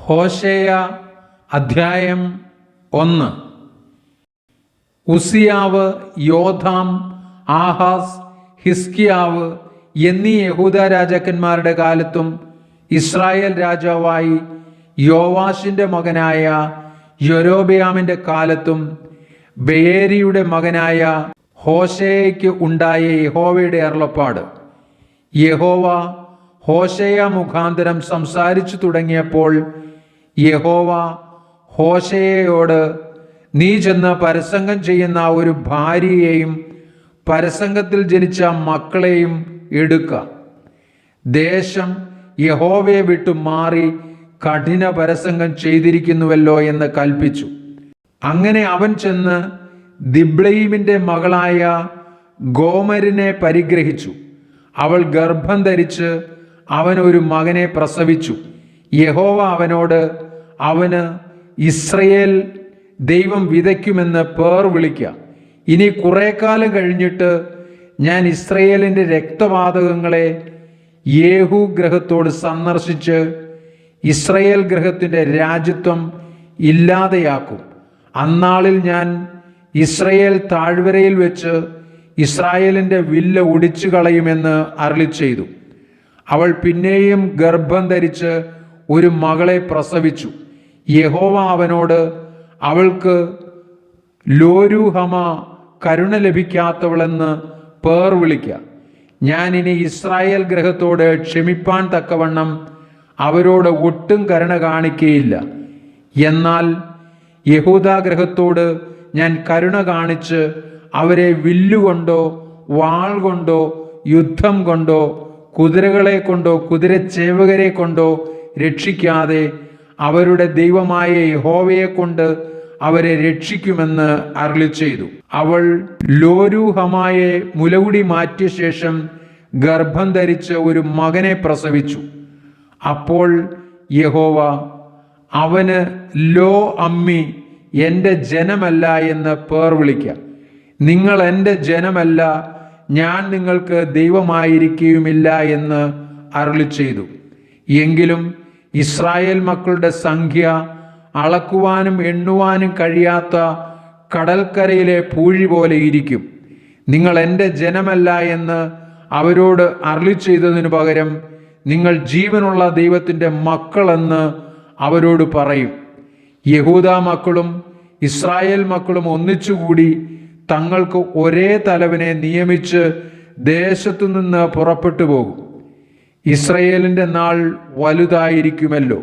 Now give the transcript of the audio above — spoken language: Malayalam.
ഹോശേയ അധ്യായം 1. ഉസിയാവ്, യോഥാം, ആഹാസ്, ഹിസ്കിയാവ് എന്നീ യഹൂദ രാജാക്കന്മാരുടെ കാലത്തും ഇസ്രായേൽ രാജാവായി യോവാശിന്റെ മകനായ യൊരോബെയാമിന്റെ കാലത്തും ബെയേരിയുടെ മകനായ ഹോശേയയ്ക്ക് ഉണ്ടായ യഹോവയുടെ അരുളപ്പാട്. യഹോവ ഹോശേയ മുഖാന്തരം സംസാരിച്ചു തുടങ്ങിയപ്പോൾ യഹോവ ഹോശേയയോട്, നീ ചെന്ന് പരസംഗം ചെയ്യുന്ന ഒരു ഭാര്യയെയും പരസംഗത്തിൽ ജനിച്ച മക്കളെയും എടുക്ക. ദേശം യഹോവയെ വിട്ടു മാറി കഠിന പരസംഗം ചെയ്തിരിക്കുന്നുവല്ലോ എന്ന് കൽപ്പിച്ചു. അങ്ങനെ അവൻ ചെന്ന് ദിബ്ലയീമിന്റെ മകളായ ഗോമരിനെ പരിഗ്രഹിച്ചു. അവൾ ഗർഭം ധരിച്ച് അവൻ ഒരു മകനെ പ്രസവിച്ചു. യഹോവ അവനോട്, അവന് ഇസ്രയേൽ ദൈവം വിതയ്ക്കുമെന്ന് പേർ വിളിക്ക. ഇനി കുറെ കാലം കഴിഞ്ഞിട്ട് ഞാൻ ഇസ്രയേലിന്റെ രക്തവാതകങ്ങളെ യേഹൂ ഗ്രഹത്തോട് സന്ദർശിച്ച് ഇസ്രയേൽ ഗ്രഹത്തിന്റെ രാജ്യത്വം ഇല്ലാതെയാക്കും. അന്നാളിൽ ഞാൻ ഇസ്രയേൽ താഴ്വരയിൽ വെച്ച് ഇസ്രായേലിന്റെ വില്ല് ഒടിച്ചു കളയുമെന്ന് അരുളിച്ചെയ്തു. അവൾ പിന്നെയും ഗർഭം ധരിച്ച് ഒരു മകളെ പ്രസവിച്ചു. യഹോവ അവനോട്, അവൾക്ക് ലോരുഹമ, കരുണ ലഭിക്കാത്തവളെന്ന് പേർ വിളിക്ക. ഞാൻ ഇനി ഇസ്രായേൽ ഗ്രഹത്തോട് ക്ഷമിപ്പാൻ തക്കവണ്ണം അവരോട് ഒട്ടും കരുണ കാണിക്കുകയില്ല. എന്നാൽ യഹൂദാ ഗ്രഹത്തോട് ഞാൻ കരുണ കാണിച്ച് അവരെ വില്ലുകൊണ്ടോ വാൾ കൊണ്ടോ യുദ്ധം കൊണ്ടോ കുതിരകളെ കൊണ്ടോ കുതിരച്ചേവകരെ കൊണ്ടോ രക്ഷിക്കാതെ അവരുടെ ദൈവമായ യഹോവയെ കൊണ്ട് അവരെ രക്ഷിക്കുമെന്ന് അരുളിച്ചെയ്തു. അവൾ ലോരുഹമായെ മുലകുടി മാറ്റിയ ശേഷം ഗർഭം ധരിച്ച് ഒരു മകനെ പ്രസവിച്ചു. അപ്പോൾ യഹോവ, അവന് ലോ അമ്മി, എൻ്റെ ജനമല്ല എന്ന് പേർ വിളിക്ക. നിങ്ങൾ എൻ്റെ ജനമല്ല, ഞാൻ നിങ്ങൾക്ക് ദൈവമായിരിക്കുകയുമില്ല എന്ന് അരുളിച്ചെയ്തു. എങ്കിലും ഇസ്രായേൽ മക്കളുടെ സംഖ്യ അളക്കുവാനും എണ്ണുവാനും കഴിയാത്ത കടൽക്കരയിലെ പൂഴി പോലെ ഇരിക്കും. നിങ്ങൾ എൻ്റെ ജനമല്ല എന്ന് അവരോട് അരുളിച്ചെയ്തതിനു പകരം നിങ്ങൾ ജീവനുള്ള ദൈവത്തിൻ്റെ മക്കളെന്ന് അവരോട് പറയും. യഹൂദാ മക്കളും ഇസ്രായേൽ മക്കളും ഒന്നിച്ചുകൂടി തങ്ങൾക്ക് ഒരേ തലവനെ നിയമിച്ച് ദേശത്തു നിന്ന് പുറപ്പെട്ടു പോകും. ഇസ്രയേലിന്റെ നാൾ വലുതായിരിക്കുമല്ലോ.